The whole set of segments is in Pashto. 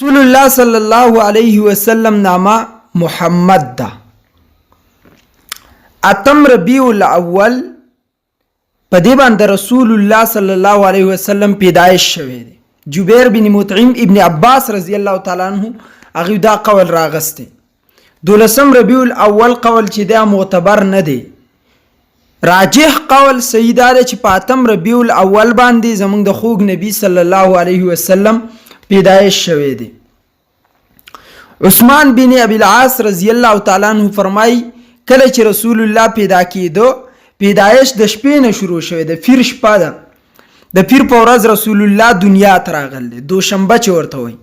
رسول الله صلی الله علیه وسلم نامه محمد ده. اتم ربیع الاول په دې باندې رسول الله صلی الله علیه وسلم پیدایش شوی دی. جبیر بن مطعم ابن عباس رضی الله تعالی عنہ هغه دا قول راغسته. 12 ربیع الاول قول چې دا معتبر نه دی. راجح قول سیدا چې په اتم ربیع الاول باندې زمونږ د خوږ نبی صلی الله علیه وسلم پیدایش شوی دی. عثمان بن ابي العاص رضی الله تعالی عنہ فرمای کله چې رسول الله پیدا کېدو پیدایش د شپې نه شروع شوی د پیر شپه ده. د پیر په ورځ رسول الله دنیا ته راغلی، دوشنبه چې ورته وایي.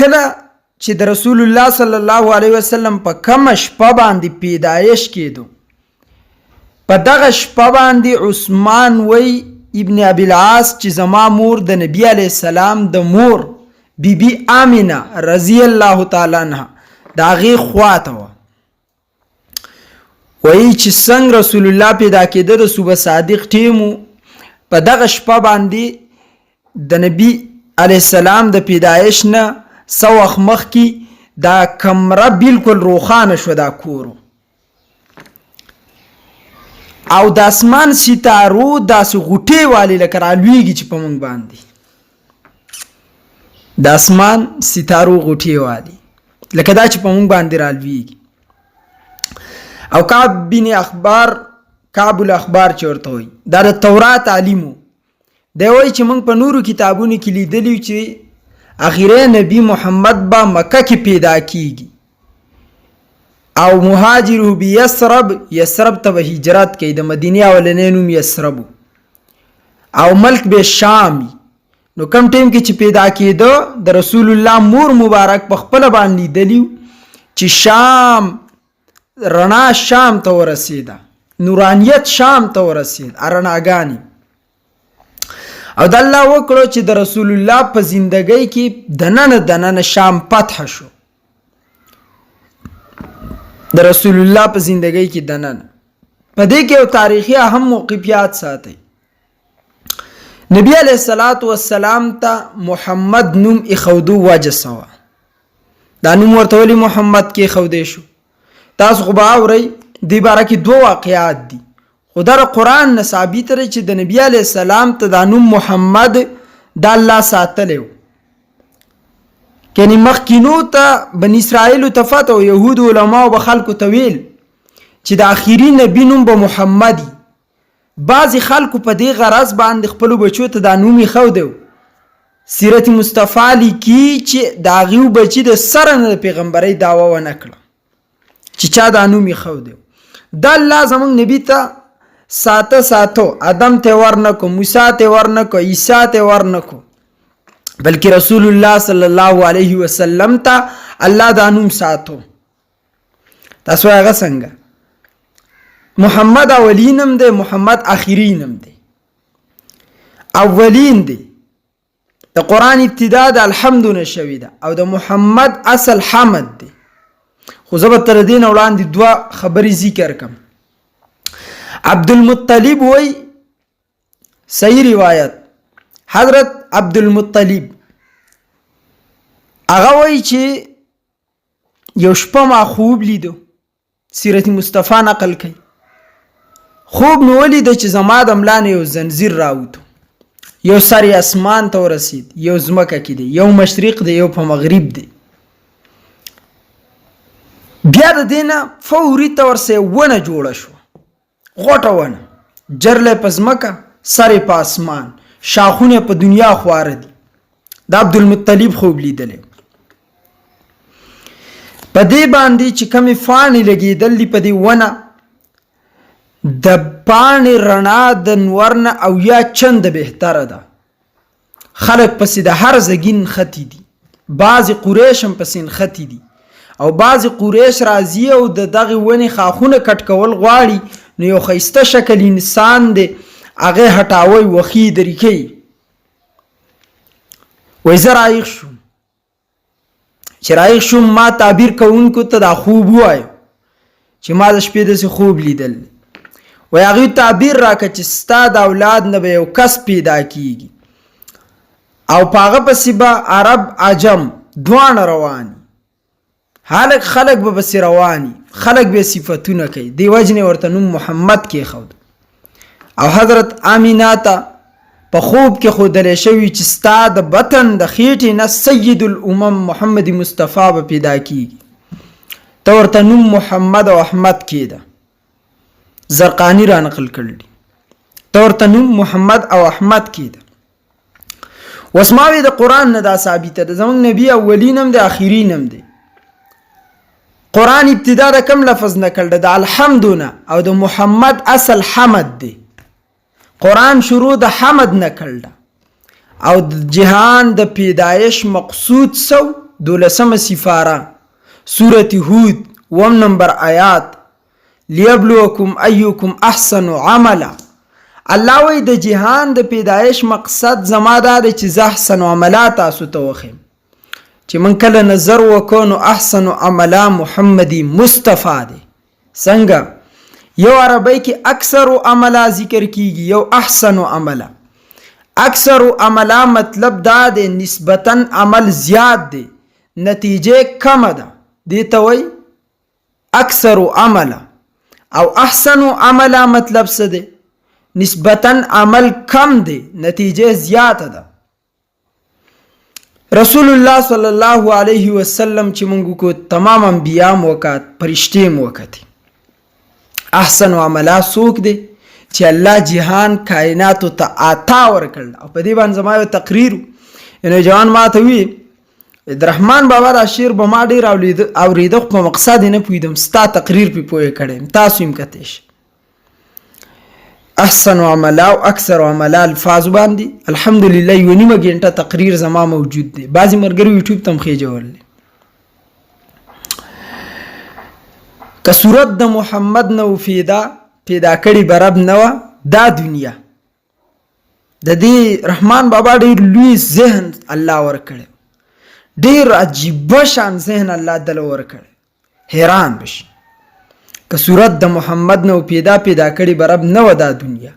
کله چې د رسول الله صلی الله علیه وسلم په کومه شپه باندې پیدایش کېدو په دغه شپه باندې عثمان وی ابن ابي العاص چې زما مور د نبی علیه السلام د مور بیبي آمینه رضی الله تعالی عنها د هغې خواته وه. وایي چې څنګه رسول الله پیدا کېده د صبح صادق ټیمو په دغه شپه باندې د نبی علیه السلام د پیدایش نه څه وخت مخکې دا کمره بالکل روښانه شوه، دا کورو او د اسمان ستارو داسې غوټې والې لکه رالویږي چې په موږ باندې د اسمان ستارو غوټې والې لکه دا چې په موږ باندې رالویږي. او کعب الاخبار چې ورته وایي دا د تورات عالمو دی، وایي چې موږ په نورو کتابونو کې لیدلی چې اخیری نبی محمد به مکه کې پیدا کیږي او مهاجره بیسرب، یسرب ته به هجرت کوي، د مدینې اولنی نوم یسرب او ملک به شامي. نو کم ټیم کې چې پیدا کېده د رسول الله مور مبارک په خپله باندې لیدلی چې شام رڼا شام ته ورسېده، نورانیت شام ته ورسېد، رڼاګانې. او د الله وکړو چې د رسول الله په زندګۍ کې دننه شام فتح شو. د رسول الله په زندګۍ کې دننه په دې کې یو تاریخي اهم موقفیات ساتي. نبی علیه الصلاۃ والسلام ته محمد نوم اخودو وجه سوا، دا نوم ورته ولې محمد کې اخودې شو؟ تاسو خو به اورئ دې باره کې 2 واقعات دي، خو دا قرآن نه ثابت دی چې د نبی علیه السلام ته دا نوم محمد د الله ساتلی و. یعنې مخکینو ته بني اسرائیلو ته فتح و یهود علماو به خلکو ته ویل چې د آخري نبي نوم به محمد وي. بعضې خلکو په دې غرض باندې خپلو بچو ته دا نوم ایښودی و. سیرت مصطفی لیکي چې د هغې بچي د سره نه د پیغمبرۍ دعوه ونه کړه چې چا دا نوم ایښودی و. دا الله زموږ نبي ته ساتو ادم ته ورنکو، موسی ته ورنکو، عیسی ته ورنکو، بلکې رسول الله صلی الله علیه وسلم ته الله دا نوم ساتو. تاسو هغه څنګه محمد اولینم دی، محمد اخرینم دی. اولین دی د قرآن ابتدا د الحمد نه شوی ده او د محمد اصل حمد دی. خو زه به تر دې نه وړاندې 2 خبرې ذکر کړم. عبدالمطلب وی صحیح روایت حضرت عبدالمطلب هغه وی چې یو شپه ما خوب لیدو، سیرت مصطفی نقل کوي. خوب مې ولیده چې زما د ملا نه یو زنځیر راوتو، یو سر یې اسمان ته ورسید، یو ځمکه کې دی، یو مشرق دی، یو په مغرب دی. بیا د دې نه فوري طور سره ونه جوړه شوه، غوټه ونه، جرلی په ځمکه، سر په اسمان، شاخونه په دنیا خواره دي. د عبدالمطلب خوب لیدلی. په دې باندې چې کمې فانې لګېدل دي په دې ونه، د پاڼې رڼا د نور نه او یا چنده بهتره ده. خلک پسې د هر زګین خطي دي، بعضې قریش هم پسې نښتي دي او بعضې قریش راځي او د دغې ونې خاخونه کټ کول غواړي، نو یو ښایسته شکل انسان دی هغې هټاوی وخي درې کوي. وایي زه رایق شوم، چې رایق شوم ما تعبیر کوونکو ته دا خوب ووایو چې ما د شپې داسې خوب لیدل. وایي هغوی تعبیر راکړه چې ستا د اولاد نه به یو کس پیدا کیږي او په هغه پسې به عرب عجم دوان رواني حالک خلق به بس رواني خلق به صفتونه کوي دی وجنه ورته نوم محمد کې خود او حضرت آمینه ته په خوب کې خودل شوی چې ستا د بطن د خېټې نه سید الامم محمد مصطفی به پیدا کیږي ته ورته نوم محمد او احمد کېده زرقانی را نقل کړل ته ورته نوم محمد او احمد کېده وسماوي د قران نه دا ثابته ده زمونږ نبی اولینم د اخرینم دی قران ابتدا د کم لفظ نکړل د الحمدونه او د محمد اصل حمد دی قرآن شروع د حمد نکړل او د جهان د پیدایش مقصود سو 12 سفاره سورۃ هود 1 نمبر آیات لیبلوکم ایکم احسن عملا الله وی د جهان د پیدایش مقصد زما دا چې زه احسن عملات تاسو ته وخم چې من کله نظر وکونو احسن عملا محمدی مصطفی دی څنګه یو عربی کې اکثر عملا ذکر کیږي یو احسن عملا اکثر عملا مطلب دا دی نسبتاً عمل زیاد دی نتیجه کم ده دی ته وای اکثر عملا او احسن عملا مطلب څه دی نسبتاً عمل کم دی نتیجه زیات ده رسول الله صلی الله علیه وسلم چې مونږ کو تمام انبیا موقات فرشتي موقات احسن عملا سوک دی چې الله جهان کائنات ته عطا ورکړل او په دې باندې زما یو تقریر یعنی جوان ما ته وی عبدالرحمن بابا دا شعر به ما ډیر اوریده په مقصد نه پویدم ستا تقریر په پوهه کړم تاسو هم کتهش احسن عملا او اکثر عملا الفاظ باندې الحمدلله یو نیمه غنټه تقریر زما موجود دی بعضی مرګري یوټیوب تم خېجول که صورت د محمد نو پیدا کړي برب نو دا دنیا د دې رحمان بابا ډیر لوی ذهن الله ورکړي ډیر عجیب شان ذهن الله دل ورکړي حیران بشي که صورت د محمد نو پیدا کړي برب نو دا دنیا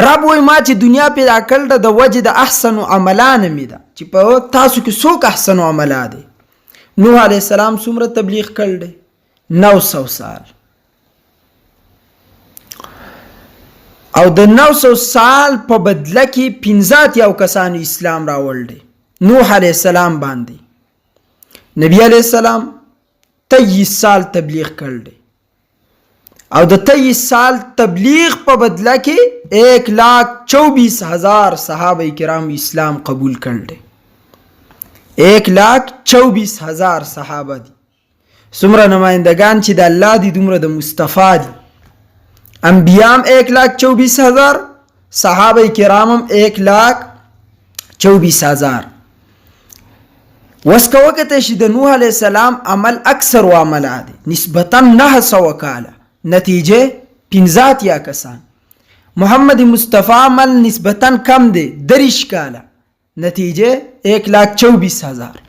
رب وای ما چې دنیا پیدا کړل د وجه د احسن عملان میدا چې په تاسو کې څوک احسن عملا دي نوح علی السلام څومره تبلیغ کړل 900 سال او د 900 سال په بدله کې 15 یو کسانو اسلام راوړل نوح علیہ السلام باندې نبی علیہ السلام 23 سال تبلیغ کړل او د 23 سال تبلیغ په بدله کې 1,24,000 صحابه کرام اسلام قبول کړل 1,24,000 صحابه دي سمره نمائندگان چې د الله دي دومره د مصطفی دي انبیام 1,24,000 صحابه کرامم 1,24,000 وسکوکته چې د نوح علیہ السلام عمل اکثر و عمل دي نسبتا 900 کاله نتیجه 15 یا کسان محمد مصطفی عمل نسبتا کم دی 3 کاله نتیجه 1,24,000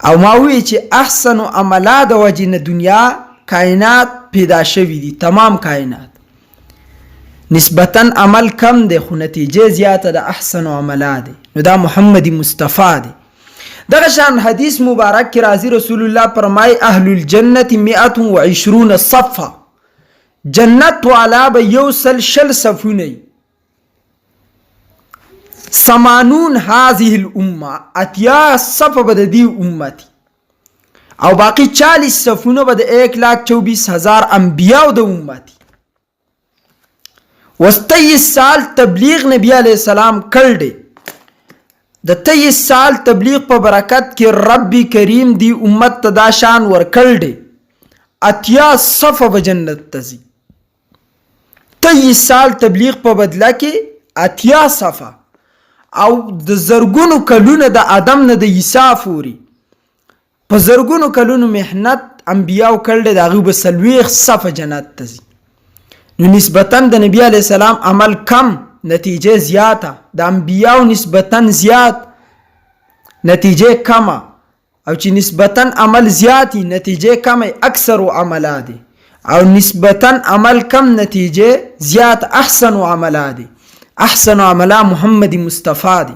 او ما وی چې احسن عملا د وجه دنیا کائنات پیدا شوی دي تمام کائنات نسبتا عمل کم دی خو نتیجه زیاته د احسن عملا دی نو دا محمد مصطفی دی دغه شان حدیث مبارک کی راضی رسول الله فرمای اهل الجنه 120 صفا جنت والا به یوسل شل صفونه 80 هذه الامه اتیا صف بد دی امتی او باقی 40 صفونه بد 1,24,000 انبیاء د امتی وستي سال تبلیغ نبی علیہ السلام کړل دی د 23 سال تبلیغ په برکت کې رب کریم دی امت ته دا شان ور کړل دی اتیا صف به جنت تزي 23 سال تبلیغ په بدله کې اتیا صفه او د زرګونو کلونه د ادم نه د عیسی پورې په زرګونو کلونو مهنت انبیاء کړل د هغه بسلويخ صف جنت تزي نو نسبتا د نبی علی السلام عمل کم نتیجه زیاته د انبیاء نسبتا زیات نتیجه کم او چې نسبتا عمل زیاتی نتیجه کم اکثر عملا دي او نسبتا عمل کم نتیجه زیات احسن عملا دي احسن عملا محمد مصطفی دی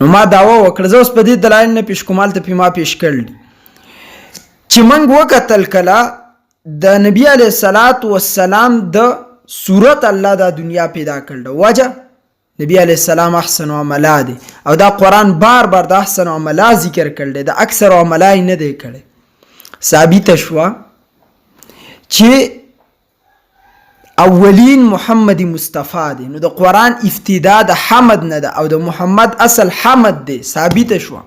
نو ما دعوه وکړه. زه اوس په دې دلایل نه پیش کوم، هلته پې ما پیش کړل چې موږ وکتل کله د نبی علیه الصلاة والسلام د صورت الله دا دنیا پیدا کړل. وجه نبی علیه السلام احسن عملا دی او دا قرآن بار بار د احسن عملا ذکر کړل دی، د اکثر عملا یې نه دی کړی. ثابته شوه چې اولین محمد مصطفی دی، نو د قرآن ابتدا د حمد نه ده او د محمد اصل حمد دی. ثابته شوه